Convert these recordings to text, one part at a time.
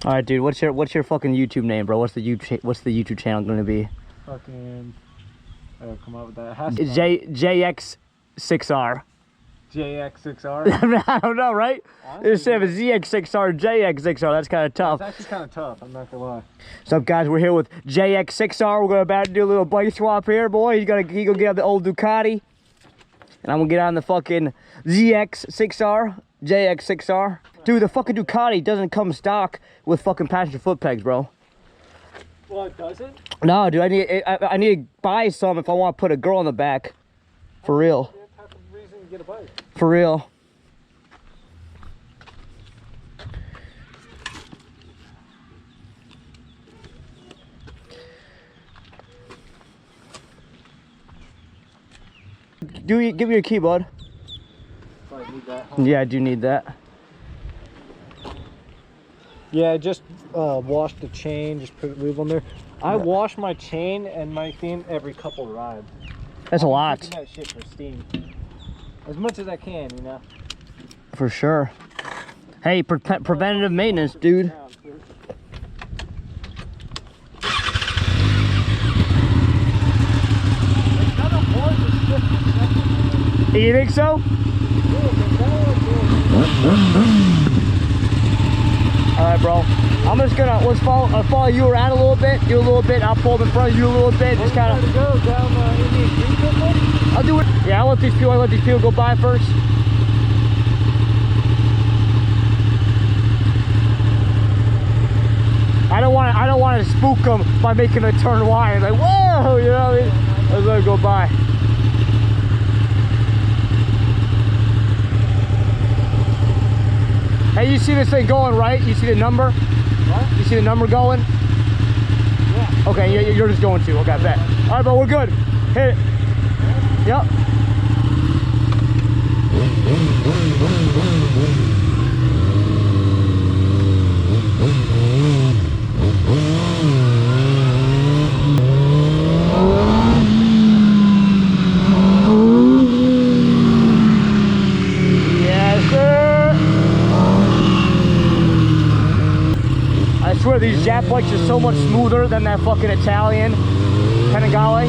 All right, dude. What's your fucking YouTube name, bro? What's the YouTube channel gonna be? Fucking. Come up with that. jx6r. jx6r. I don't know, right? Instead of a Zx6r, jx6r. That's kind of tough. It's actually kind of tough. I'm not gonna lie. What's up, guys? We're here with jx6r. We're about to do a little bike swap here, boy. He gonna get out the old Ducati, and I'm gonna get on the fucking Zx6r, jx6r. Dude, the fucking Ducati doesn't come stock with fucking passenger foot pegs, bro. Well, it doesn't? No, dude. I need to buy some if I want to put a girl on the back. For real. Reason to get a bike. For real. Give me your key, bud. I need that, huh? Yeah, I do need that. Yeah, I just washed the chain, just put lube on there. I wash my chain and my thing every couple rides. That's a lot. Keeping that shit pristine. As much as I can, you know? For sure. Hey, preventative maintenance, dude. You think so? Alright, bro. I'm just gonna I'll follow you around a little bit, you a little bit, I'll pull up in front of you a little bit, just kinda go down Indian Creek or something? I'll do it. Yeah, I'll let these people go by first. I don't want to spook them by making a turn wide. Like, whoa, you know what I mean? Let's let it go by. Hey, you see this thing going, right? You see the number? What? You see the number going? Yeah. Okay, you're just going to. Okay, I bet. All right, but we're good. Hit it. Yep. Yes, sir. I swear these Jap bikes are so much smoother than that fucking Italian Panigale.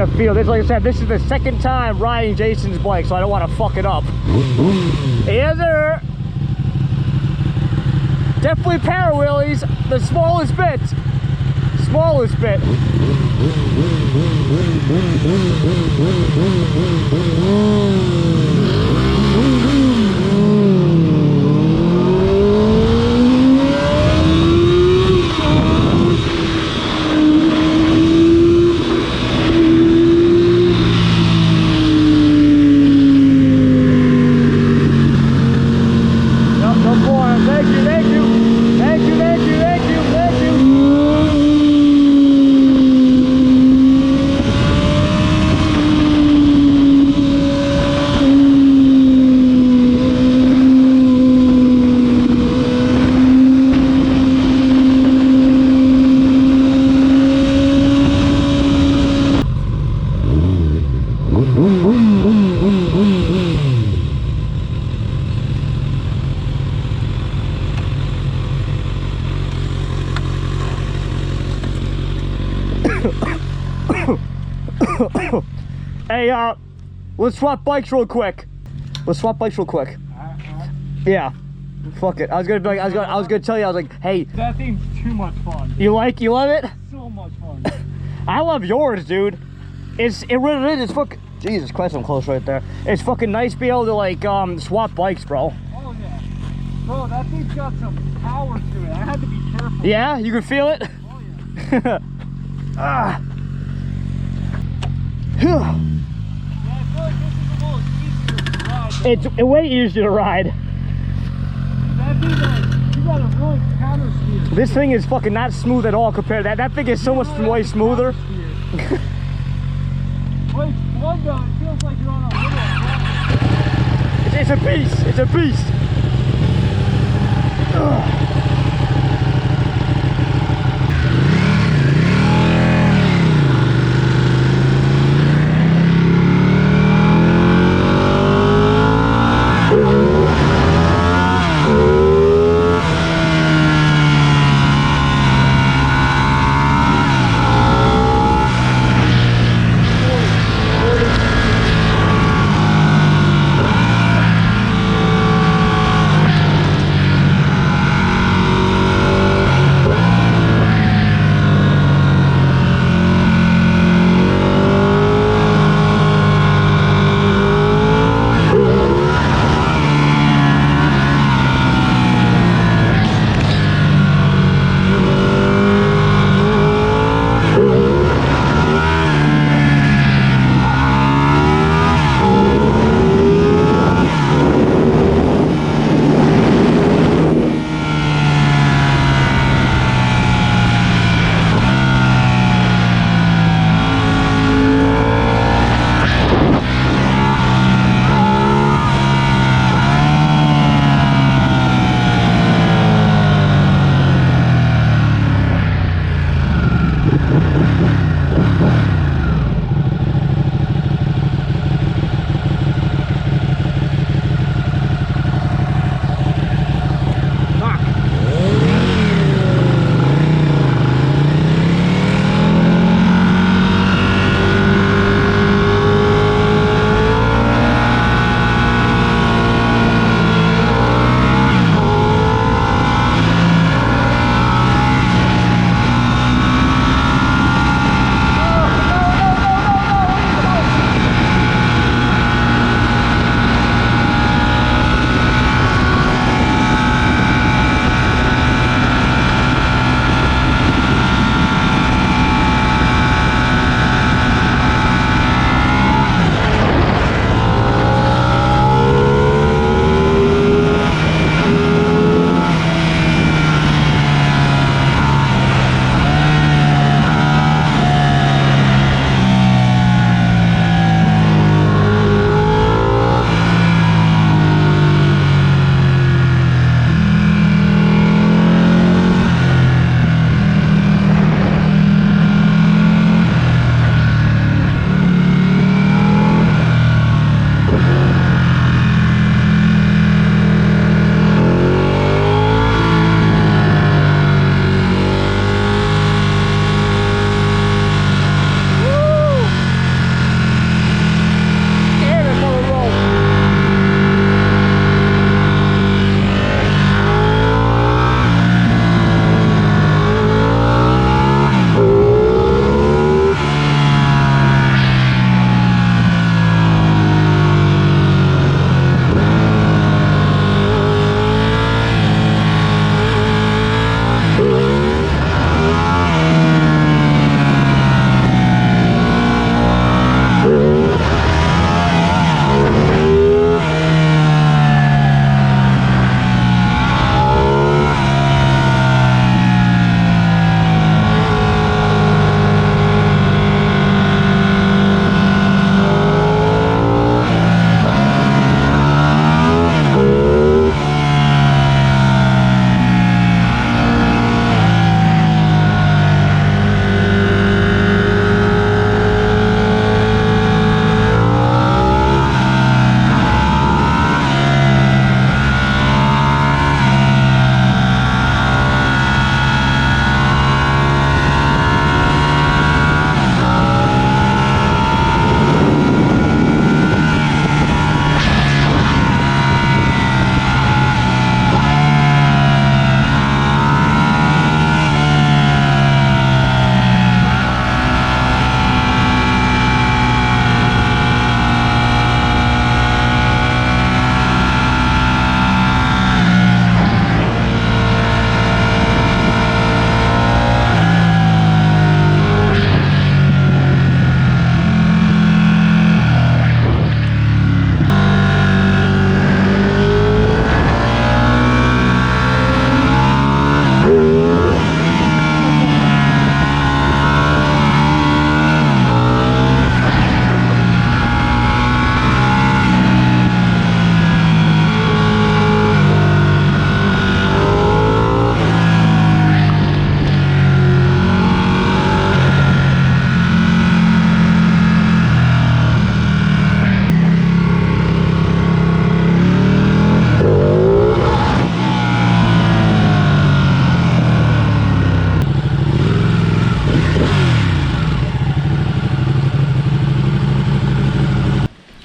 gonna feel this. Like I said, this is the second time riding Jason's bike, so I don't want to fuck it up. Yes, sir. Definitely power wheelies, the smallest bit. Smallest bit. Hey, let's swap bikes real quick. Let's swap bikes real quick. Yeah. Fuck it. I was gonna tell you, I was like, hey. That thing's too much fun. You love it? So much fun. I love yours, dude. It really is. It's fucking, Jesus Christ, I'm close right there. It's fucking nice to be able to like swap bikes, bro. Oh yeah. Bro, that thing's got some power to it. I had to be careful. Yeah, you can feel it? Oh yeah. Ah. Yeah, I feel like this is a little easier to ride. It's way easier to ride. That thing, you gotta really counter steer. This thing is fucking not smooth at all compared to that. That thing is so much way smoother. When it's fun though, it feels like you're on a little It's a beast. It's a beast. Ugh.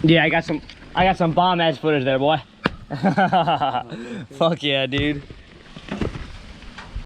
Yeah, I got some bomb ass footage there, boy. Fuck yeah, dude.